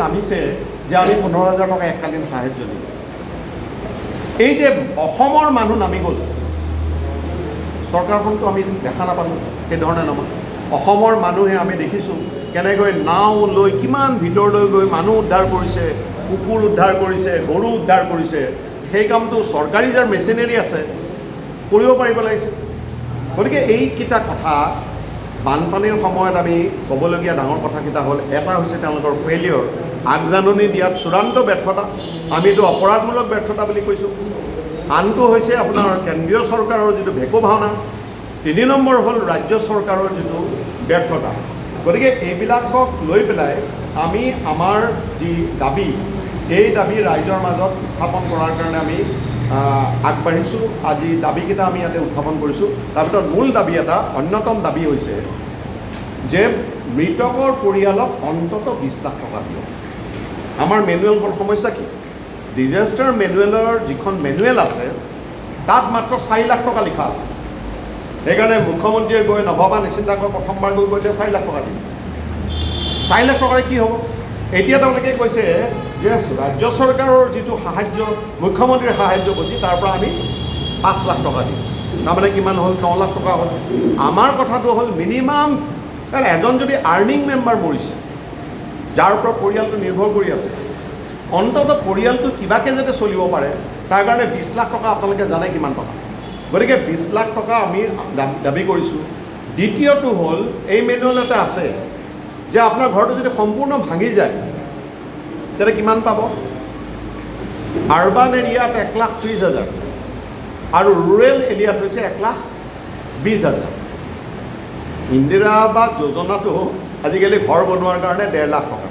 নামিছে যে আমি 15,000 টকা এককালীন সাহায্য দিম। এই যে অসমৰ মানুহ নামি গ'ল, চৰকাৰখনটো আমি দেখা নাপালোঁ সেইধৰণে নামানে। অসমৰ মানুহে আমি দেখিছোঁ কেনেকৈ নাও লৈ কিমান ভিতৰলৈ গৈ মানুহ উদ্ধাৰ কৰিছে, কুকুৰ উদ্ধাৰ কৰিছে, গৰু উদ্ধাৰ কৰিছে। সেই কামটো চৰকাৰী যাৰ মেচিনেৰী আছে কৰিব পাৰিব লাগিছে। গতিকে এইকেইটা কথা বানপানীৰ সময়ত আমি ক'বলগীয়া ডাঙৰ কথাকেইটা হ'ল, এটা হৈছে তেওঁলোকৰ ফেইলিয়ৰ, আগজাননী দিয়াত চূড়ান্ত ব্যৰ্থতা, আমিতো অপৰাধমূলক ব্যৰ্থতা বুলি কৈছোঁ। আনটো হৈছে আপোনাৰ কেন্দ্ৰীয় চৰকাৰৰ যিটো ভেকু ভাওনা, 3 নম্বৰ হ'ল ৰাজ্য চৰকাৰৰ যিটো ব্যৰ্থতা। গতিকে এইবিলাকক লৈ পেলাই আমি আমাৰ যি দাবী, এই দাবী ৰাইজৰ মাজত উত্থাপন কৰাৰ কাৰণে আমি আগবাঢ়িছোঁ। আজি দাবীকেইটা আমি ইয়াতে উত্থাপন কৰিছোঁ। তাৰ ভিতৰত মূল দাবী এটা, অন্যতম দাবী হৈছে যে মৃতকৰ পৰিয়ালক অন্ততঃ 20 লাখ টকা দিয়ক। আমাৰ মেনুৱেলখন সমস্যা কি? ডিজাষ্টাৰ মেনুৱেলৰ যিখন মেনুৱেল আছে তাত মাত্ৰ 4 লাখ টকা লিখা আছে। সেইকাৰণে মুখ্যমন্ত্ৰীয়ে গৈ নভবা নিচিন্তাকৈ প্ৰথমবাৰ গৈ এতিয়া 4 লাখ টকা দিম। 4 লাখ টকাৰে কি হ'ব? এতিয়া তেওঁলোকে কৈছে যে ৰাজ্য চৰকাৰৰ যিটো সাহায্য, মুখ্যমন্ত্ৰীৰ সাহায্য বুজি তাৰ পৰা আমি 5 লাখ টকা দিম। তাৰমানে কিমান হ'ল? 9 লাখ টকা হ'ল। আমাৰ কথাটো হ'ল মিনিমাম, কাৰণ এজন যদি আৰ্নিং মেম্বাৰ মৰিছে, যাৰ ওপৰত পৰিয়ালটো নিৰ্ভৰ কৰি আছে, অন্ততঃ পৰিয়ালটো কিবাকৈ যাতে চলিব পাৰে তাৰ কাৰণে 20 লাখ টকা আপোনালোকে জানে কিমান টকা। গতিকে 20 লাখ টকা আমি দাবী কৰিছোঁ। দ্বিতীয়টো হ'ল, এই মেনুৱেলতে আছে যে আপোনাৰ ঘৰটো যদি সম্পূৰ্ণ ভাঙি যায় তেতিয়া কিমান পাব? আৰ্বান এৰিয়াত 1,30,000 আৰু ৰুৰেল এৰিয়াত হৈছে 1,20,000। ইন্দিৰা আৱাস যোজনাটো আজিকালি ঘৰ বনোৱাৰ কাৰণে 1.5 লাখ টকা,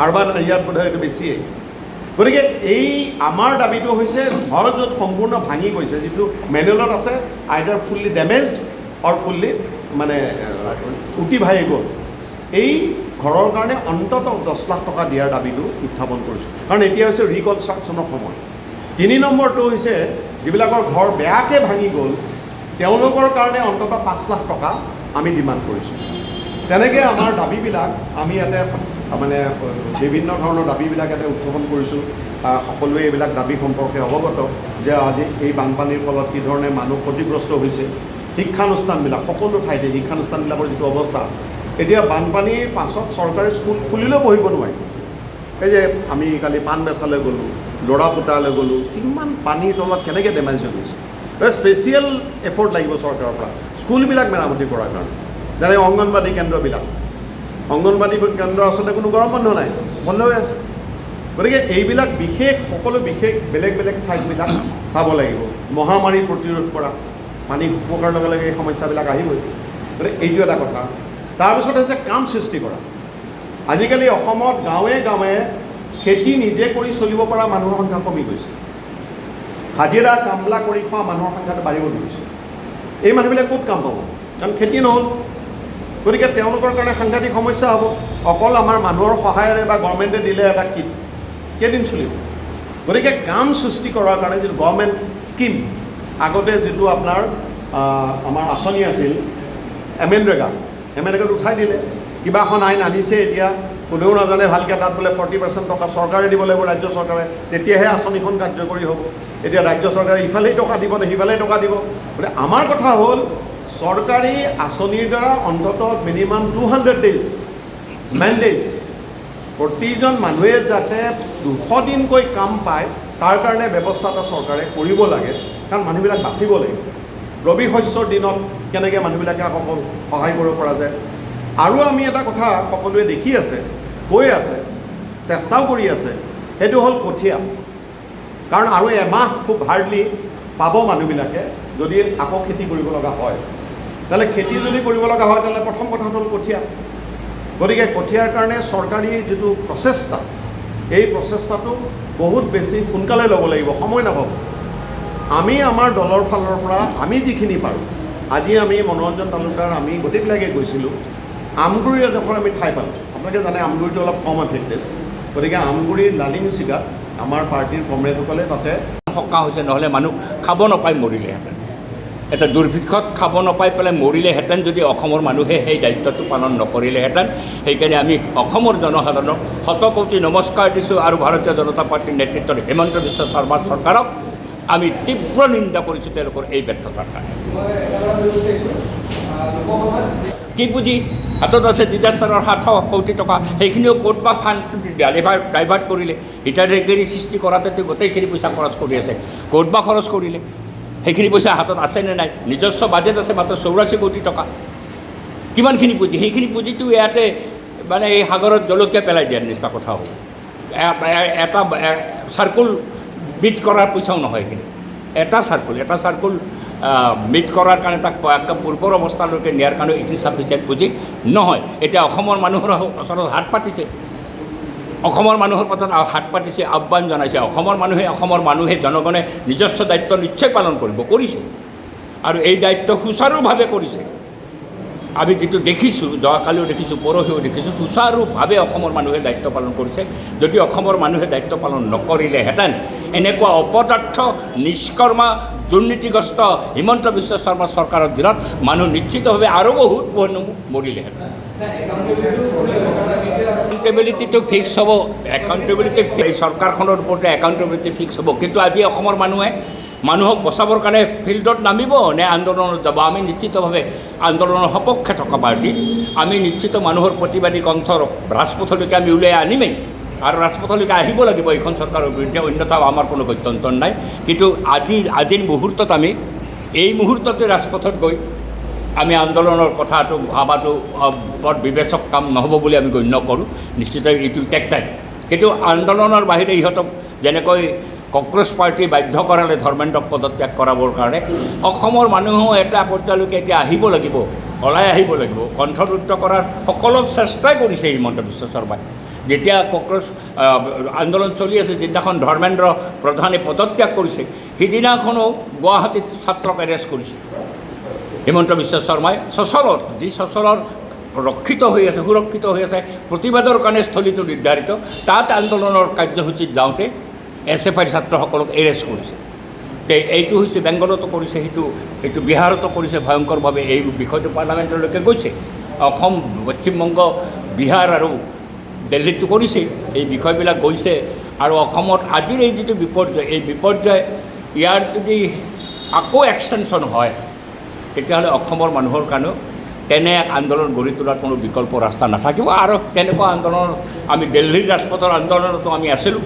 আৰ্বান এৰিয়াত বোধহয় এইটো বেছিয়েই। গতিকে এই আমাৰ দাবীটো হৈছে ঘৰ য'ত সম্পূৰ্ণ ভাঙি গৈছে, যিটো মেনুৱেলত আছে, আইদাৰ ফুল্লি ডেমেজড অৰ ফুল্লি মানে উটি ভাহি গ'ল, এই ঘৰৰ কাৰণে অন্ততঃ 10 লাখ টকা দিয়াৰ দাবীটো উত্থাপন কৰিছোঁ। কাৰণ এতিয়া হৈছে ৰিকনষ্ট্ৰাকশ্যনৰ সময়। 3 নম্বৰটো হৈছে যিবিলাকৰ ঘৰ বেয়াকৈ ভাঙি গ'ল তেওঁলোকৰ কাৰণে অন্ততঃ 5 লাখ টকা আমি ডিমাণ্ড কৰিছোঁ। তেনেকৈ আমাৰ দাবীবিলাক আমি ইয়াতে মানে বিভিন্ন ধৰণৰ দাবীবিলাক ইয়াতে উত্থাপন কৰিছোঁ। সকলোৱে এইবিলাক দাবী সম্পৰ্কে অৱগত যে আজি এই বানপানীৰ ফলত কি ধৰণে মানুহ ক্ষতিগ্ৰস্ত হৈছে। শিক্ষানুষ্ঠানবিলাক, সকলো ঠাইতে শিক্ষানুষ্ঠানবিলাকৰ যিটো অৱস্থা, এতিয়া বানপানীৰ পাছত চৰকাৰী স্কুল খুলিলেও পঢ়িব নোৱাৰি। এই যে আমি কালি পাণবেচালৈ গ'লোঁ, ল'ৰাপোটালৈ গ'লোঁ, কিমান পানীৰ তলত কেনেকৈ ডেমেজ হৈ গৈছে। স্পেচিয়েল এফৰ্ট লাগিব চৰকাৰৰ পৰা স্কুলবিলাক মেৰামতি কৰাৰ কাৰণে। যেনে অংগনবাদী কেন্দ্ৰবিলাক, অংগনবাদী কেন্দ্ৰ আচলতে কোনো গৰম বন্ধ নাই, বন্ধ হৈ আছে। গতিকে এইবিলাক বিশেষ, সকলো বিশেষ বেলেগ বেলেগ ছাইটবিলাক চাব লাগিব। মহামাৰী প্ৰতিৰোধ কৰা, পানী শুকোৱাৰ লগে লগে এই সমস্যাবিলাক আহিবই। গতিকে এইটো এটা কথা। তাৰপিছত হৈছে কাম সৃষ্টি কৰা। আজিকালি অসমত গাঁৱে গাঁৱে খেতি নিজে কৰি চলিব পৰা মানুহৰ সংখ্যা কমি গৈছে। হাজিৰা কামলা কৰি খোৱা মানুহৰ সংখ্যাটো বাঢ়িব ধৰিছে। এই মানুহবিলাক ক'ত কাম পাব? কাৰণ খেতি নহ'ল। গতিকে তেওঁলোকৰ কাৰণে সাংঘাতিক সমস্যা হ'ব। অকল আমাৰ মানুহৰ সহায়েৰে বা গভৰ্ণমেণ্টে দিলে এটা কিট কেইদিন চলিব? গতিকে কাম সৃষ্টি কৰাৰ কাৰণে যিটো গভৰ্ণমেণ্ট স্কিম, আগতে যিটো আপোনাৰ আমাৰ আঁচনি আছিল এমেনৰেগাত উঠাই দিলে। কিবা এখন আইন আনিছে এতিয়া, কোনেও নাজানে ভালকৈ, তাত বোলে 40% টকা চৰকাৰে দিব লাগিব, ৰাজ্য চৰকাৰে, তেতিয়াহে আঁচনিখন কাৰ্যকৰী হ'ব। এতিয়া ৰাজ্য চৰকাৰে ইফালেই টকা দিব নে সিফালেই টকা দিব। গতিকে আমাৰ কথা হ'ল চৰকাৰী আঁচনিৰ দ্বাৰা অন্ততঃ মিনিমাম 200 ডেইজ মেণ্ডেজ, প্ৰতিজন মানুহে যাতে 200 দিনকৈ কাম পায় তাৰ কাৰণে ব্যৱস্থা এটা চৰকাৰে কৰিব লাগে। কাৰণ মানুহবিলাক বাচিব লাগিব। ৰবি শস্যৰ দিনত কেনেকৈ মানুহবিলাকে আকৌ সহায় কৰিব পৰা যায়। আৰু আমি এটা কথা সকলোৱে দেখি আছে, কৈ আছে, চেষ্টাও কৰি আছে, সেইটো হ'ল কঠীয়া। কাৰণ আৰু এমাহ খুব হাৰ্ডলি পাব মানুহবিলাকে যদি আকৌ খেতি কৰিব লগা হয়। তাহলে খেতি যদি কৰিব লগা হয় তাহলে প্ৰথম কথাটো হ'ল কঠীয়া। গতিকে কঠীয়াৰ কাৰণে চৰকাৰী যিটো প্ৰচেষ্টা, এই প্ৰচেষ্টাটো বহুত বেছি সোনকালে ল'ব লাগিব, সময় নাপাব। আমি আমাৰ দলৰ ফালৰ পৰা আমি যিখিনি পাৰোঁ, আজি আমি মনোৰঞ্জন তালুকদাৰ আমি গোটেইবিলাকে গৈছিলোঁ, আমগুৰিৰ এডোখৰ আমি ঠাই পালোঁ। আপোনালোকে জানে আমগুৰিটো অলপ কম এফেক্টেড। গতিকে আমগুৰিৰ লালিমিচিগাত আমাৰ পাৰ্টিৰ কমৰেডসকলে তাতে সকাহ হৈছে, নহ'লে মানুহ খাব নাপায় মৰিলেহেঁতেন। এটা দুৰ্ভিক্ষত খাব নাপাই পেলাই মৰিলেহেঁতেন যদি অসমৰ মানুহে সেই দায়িত্বটো পালন নকৰিলেহেঁতেন। সেইকাৰণে আমি অসমৰ জনসাধাৰণক শতকোটি নমস্কাৰ দিছোঁ আৰু ভাৰতীয় জনতা পাৰ্টীৰ নেতৃত্বত হিমন্ত বিশ্ব শৰ্মাৰ চৰকাৰক আমি তীব্ৰ নিন্দা কৰিছোঁ তেওঁলোকৰ এই ব্যৰ্থতাৰ কাৰণে। কি পুঁজি হাতত আছে ডিজাষ্টাৰৰ 700 কোটি টকা, সেইখিনিও ক'ত বা ফাণ্ডটো ডাইভাৰ্ট কৰিলে। হিতাধিকাৰী সৃষ্টি কৰাতে গোটেইখিনি পইচা খৰচ কৰি আছে, ক'ত বা খৰচ কৰিলে। সেইখিনি পইচা হাতত আছেনে নাই? নিজস্ব বাজেট আছে মাত্ৰ 84 কোটি টকা। কিমানখিনি পুঁজি? সেইখিনি পুঁজিটো ইয়াতে মানে এই সাগৰত জলকীয়া পেলাই দিয়াৰ নিচিনা কথা হ'ব। এটা চাৰ্কুল মিট কৰাৰ পইচাও নহয় এইখিনি। এটা চাৰ্কুল মিট কৰাৰ কাৰণে তাক একদম পূৰ্বৰ অৱস্থালৈকে নিয়াৰ কাৰণে এইখিনি চাফিচিয়েণ্ট পুঁজি নহয়। এতিয়া অসমৰ মানুহৰ ওচৰত হাত পাতিছে, অসমৰ মানুহৰ পথত হাত পাতিছে, আহ্বান জনাইছে। অসমৰ মানুহে জনগণে নিজস্ব দায়িত্ব নিশ্চয় পালন কৰিছে আৰু এই দায়িত্ব সুচাৰুভাৱে কৰিছে। আমি যিটো দেখিছোঁ, যোৱাকালিও দেখিছোঁ, পৰহিও দেখিছোঁ, সুচাৰুভাৱে অসমৰ মানুহে দায়িত্ব পালন কৰিছে। যদি অসমৰ মানুহে দায়িত্ব পালন নকৰিলেহেঁতেন এনেকুৱা অপদাৰ্থ নিষ্কৰ্মা দুৰ্নীতিগ্ৰস্ত হিমন্ত বিশ্ব শৰ্মা চৰকাৰৰ দিনত মানুহ নিশ্চিতভাৱে আৰু বহুত মানুহ মৰিলেহেঁতেন। একাউণ্টেবিলিটিটো ফিক্স হ'ব, এই চৰকাৰখনৰ ওপৰতে একাউণ্টেবিলিটি ফিক্স হ'ব। কিন্তু আজি অসমৰ মানুহক বচাবৰ কাৰণে ফিল্ডত নামিব নে আন্দোলনত যাব? আমি নিশ্চিতভাৱে আন্দোলনৰ সপক্ষে থকা পাৰ্টি। আমি নিশ্চিত মানুহৰ প্ৰতিবাদী কণ্ঠৰ ৰাজপথলৈকে আমি উলিয়াই আনিমেই আৰু ৰাজপথলৈকে আহিব লাগিব এইখন চৰকাৰৰ বিৰুদ্ধে, অন্যথা আমাৰ কোনো গত্যন্তৰ নাই। কিন্তু আজিৰ মুহূৰ্তত এই মুহূৰ্ততে ৰাজপথত গৈ আমি আন্দোলনৰ কথাটো ভাবাটো বৰ বিবেচক কাম নহ'ব বুলি আমি গণ্য কৰোঁ। নিশ্চিত ইট উইল টেক টাইম। কিন্তু আন্দোলনৰ বাহিৰে ইহঁতক যেনেকৈ কংগ্ৰেছ পাৰ্টি বাধ্য কৰালে ধৰ্মেন্দ্ৰক পদত্যাগ কৰাবৰ কাৰণে, অসমৰ মানুহো এটা পৰ্যায়লৈকে এতিয়া আহিব লাগিব, ওলাই আহিব লাগিব। কণ্ঠৰোধ কৰাৰ সকলো চেষ্টাই কৰিছে হিমন্ত বিশ্ব শৰ্মাই। যেতিয়া কংগ্ৰেছ আন্দোলন চলি আছে, যিদিনাখন ধৰ্মেন্দ্ৰ প্ৰধানে পদত্যাগ কৰিছে, সিদিনাখনো গুৱাহাটীত ছাত্ৰক এৰেষ্ট কৰিছে হিমন্ত বিশ্ব শৰ্মাই। চচলৰ সুৰক্ষিত হৈ আছে প্ৰতিবাদৰ কাৰণে স্থলীটো নিৰ্ধাৰিত, তাত আন্দোলনৰ কাৰ্যসূচীত যাওঁতে SFIৰ ছাত্ৰসকলক এৰেষ্ট কৰিছে। এইটো হৈছে বেংগলতো কৰিছে, সেইটো বিহাৰতো কৰিছে ভয়ংকৰভাৱে। এই বিষয়টো পাৰ্লামেণ্টলৈকে গৈছে। অসম, পশ্চিমবংগ, বিহাৰ আৰু দিল্লীতো কৰিছে। এই বিষয়বিলাক গৈছে আৰু অসমত আজিৰ এই যিটো বিপৰ্যয়, এই বিপৰ্যয় ইয়াৰ যদি আকৌ এক্সটেনশ্যন হয় তেতিয়াহ'লে অসমৰ মানুহৰ কাৰণেও তেনে এক আন্দোলন গঢ়ি তোলাৰ কোনো বিকল্প ৰাস্তা নাথাকিব। আৰু তেনেকুৱা আন্দোলনত আমি দিল্লীৰ ৰাজপথৰ আন্দোলনতো আমি আছিলোঁ,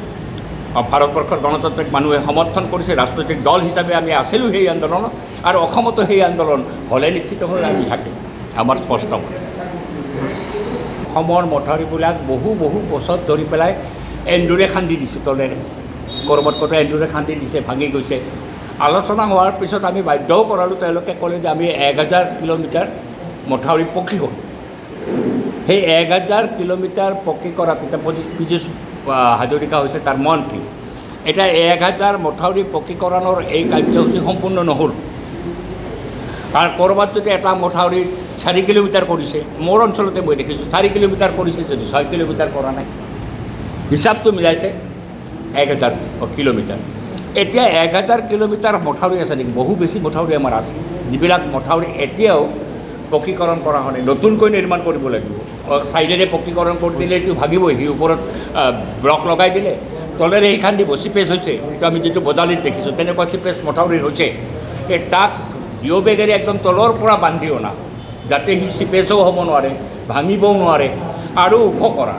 ভাৰতবৰ্ষৰ গণতান্ত্ৰিক মানুহে সমৰ্থন কৰিছে, ৰাজনৈতিক দল হিচাপে আমি আছিলোঁ সেই আন্দোলনত। আৰু অসমতো সেই আন্দোলন হ'লে নিশ্চিতভাৱে আমি থাকিম, আমাৰ স্পষ্ট মতে। অসমৰ মথাউৰিবিলাক বহু বছৰ ধৰি পেলাই এন্দুৰে খান্দি দিছে, তলেৰে ক'ৰবাত এন্দুৰে খান্দি দিছে, ভাঙি গৈছে। আলোচনা হোৱাৰ পিছত আমি বাধ্যও কৰালোঁ, তেওঁলোকে ক'লে যে আমি 1000 কিলোমিটাৰ মথাউৰি পকী কৰোঁ। সেই 1000 কিলোমিটাৰ পকী কৰা, তেতিয়া পীযুষ হাজৰিকা হৈছে তাৰ মন্ত্ৰী। এতিয়া 1000 মথাউৰি পকীকৰণৰ এই কাৰ্যসূচী সম্পূৰ্ণ নহ'ল। কাৰণ ক'ৰবাত যদি এটা মথাউৰি 4 কিলোমিটাৰ কৰিছে, মোৰ অঞ্চলতে মই দেখিছোঁ 4 কিলোমিটাৰ কৰিছে, যদি 6 কিলোমিটাৰ কৰা নাই। হিচাপটো মিলাইছে 1000 কিলোমিটাৰ। এতিয়া 1000 কিলোমিটাৰ মথাউৰি আছে নেকি? বহু বেছি মথাউৰি আমাৰ আছে, যিবিলাক মথাউৰি এতিয়াও পকীকৰণ কৰা হয়, নতুনকৈ নিৰ্মাণ কৰিব লাগিব। ছাইডেৰে পকীকৰণ কৰি দিলে এইটো ভাগিবই, সি ওপৰত ব্লক লগাই দিলে, তলেৰে সেইখান দিব চিপেজ হৈছে। এইটো আমি যিটো বজালিত দেখিছোঁ তেনেকুৱা চিপেজ মথাউৰি হৈছে। তাক জিঅ' বেগেৰে একদম তলৰ পৰা বান্ধি অনা, যাতে সি চিপেজো হ'ব নোৱাৰে, ভাঙিবও নোৱাৰে আৰু ওখ কৰা।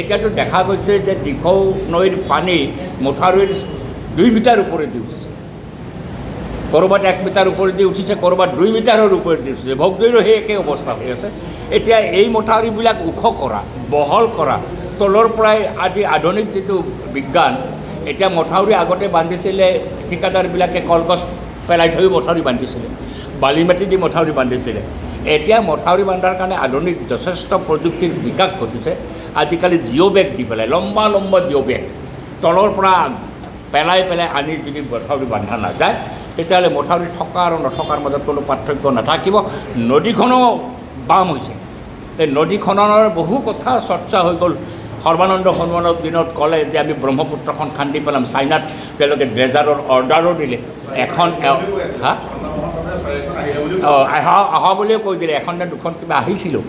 এতিয়াতো দেখা গৈছে যে দিখৌ নৈৰ পানী মথাউৰিৰ 2 মিটাৰ ওপৰেদি উঠিছে, ক'ৰবাত 1 মিটাৰ ওপৰেদি উঠিছে, ক'ৰবাত 2 মিটাৰৰ ওপৰেদি উঠিছে। ভোগদৈৰো সেই একে অৱস্থা হৈ আছে। এতিয়া এই মথাউৰিবিলাক ওখ কৰা, বহল কৰা, তলৰ পৰাই আজি আধুনিক যিটো বিজ্ঞান, এতিয়া মথাউৰি আগতে বান্ধিছিলে ঠিকাদাৰবিলাকে কলগছ পেলাই থৈ মথাউৰি বান্ধিছিলে, বালি মাটি দি মথাউৰি বান্ধিছিলে। এতিয়া মথাউৰি বান্ধাৰ কাৰণে আধুনিক যথেষ্ট প্ৰযুক্তিৰ বিকাশ ঘটিছে। আজিকালি জিঅ' বেগ দি পেলাই, লম্বা জিঅ' বেগ তলৰ পৰা পেলাই আনি যদি মথাউৰি বান্ধা নাযায়, তেতিয়াহ'লে মথাউৰি থকা আৰু নথকাৰ মাজত কোনো পাৰ্থক্য নাথাকিব। নদীখনো বাম হৈছে। এই নদীখনৰ বহু কথা চৰ্চা হৈ গ'ল। সৰ্বানন্দ সোণোৱালৰ দিনত ক'লে যে আমি ব্ৰহ্মপুত্ৰখন খান্দি পেলাম। চাইনাত তেওঁলোকে ড্ৰেজাৰৰ অৰ্ডাৰো দিলে। এখন অহা বুলিয়ে কৈ দিলে, এখন নে দুখন কিবা আহিছিলোঁ,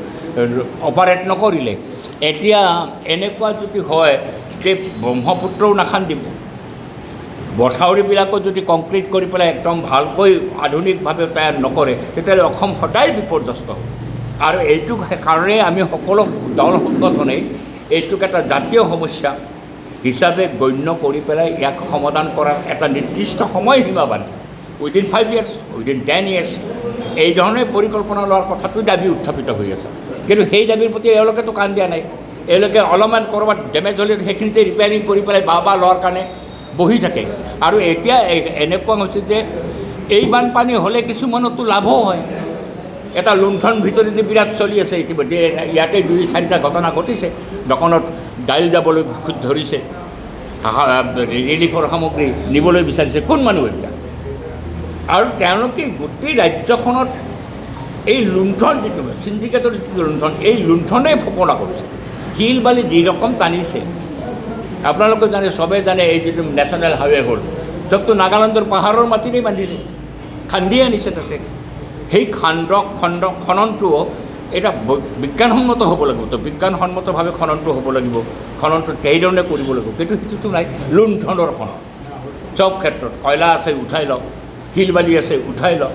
অপাৰেট নকৰিলে। এতিয়া এনেকুৱা যদি হয় যে ব্ৰহ্মপুত্ৰও নাখান্দিব, মথাউৰিবিলাকো যদি কংক্ৰিট কৰি পেলাই একদম ভালকৈ আধুনিকভাৱে তৈয়াৰ নকৰে, তেতিয়াহ'লে অসম সদায় বিপৰ্যস্ত হ'ব। আৰু এইটো কাৰণেই আমি সকলো দল সংগঠনেই এইটোক এটা জাতীয় সমস্যা হিচাপে গণ্য কৰি পেলাই ইয়াক সমাধান কৰাৰ এটা নিৰ্দিষ্ট সময়সীমা বান্ধি উইদিন 5 years, উইদিন 10 years এই ধৰণে পৰিকল্পনা লোৱাৰ কথাটোই দাবী উত্থাপিত হৈ আছে। কিন্তু সেই দাবীৰ প্ৰতি এওঁলোকেতো কাণ দিয়া নাই। এওঁলোকে অলপমান ক'ৰবাত ডেমেজ হ'লে সেইখিনিতে ৰিপেয়াৰিং কৰি পেলাই বাহ লোৱাৰ কাৰণে বহি থাকে। আৰু এতিয়া এনেকুৱা হৈছে যে এই বানপানী হ'লে কিছুমানতো লাভো হয়। এটা লুণ্ঠন ভিতৰেদি বিৰাট চলি আছে ইতিমধ্যে। ইয়াতে 2-4টা ঘটনা ঘটিছে, দোকানত দাইল যাবলৈ ধৰিছে, ৰিলিফৰ সামগ্ৰী নিবলৈ বিচাৰিছে। কোন মানুহ এইবিলাক? আৰু তেওঁলোকে গোটেই ৰাজ্যখনত এই লুণ্ঠন যিটো চিণ্ডিকেটৰ যিটো লুণ্ঠন, এই লুণ্ঠনেই ফপনা কৰিছে। শিল বালি যি ৰকম টানিছে, আপোনালোকে জানে, চবেই জানে, এই যিটো নেশ্যনেল হাইৱে হ'ল, চবটো নাগালেণ্ডৰ পাহাৰৰ মাটিৰেই বান্ধিলে, খান্দি আনিছে তাতে। সেই খননটোও এটা বিজ্ঞানসন্মত হ'ব লাগিব, তো বিজ্ঞানসন্মতভাৱে খননটো হ'ব লাগিব, খননটো কেইধৰণে কৰিব লাগিব। কিন্তু সেইটোতো নাই, লুণ্ঠনৰ খনন। চব ক্ষেত্ৰত কয়লা আছে উঠাই লওক, শিল বালি আছে উঠাই লওক,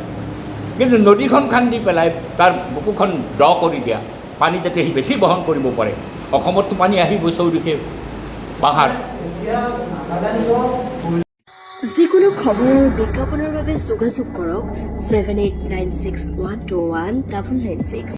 কিন্তু নদীখন খান্দি পেলাই তাৰ বুকুখন দ কৰি দিয়া, পানী যাতে সি বেছি বহন কৰিব পাৰে। অসমততো পানী আহিব চৌদিশে পাহাৰ। যিকোনো খবৰ বিজ্ঞাপনৰ বাবে যোগাযোগ কৰক 7896121996।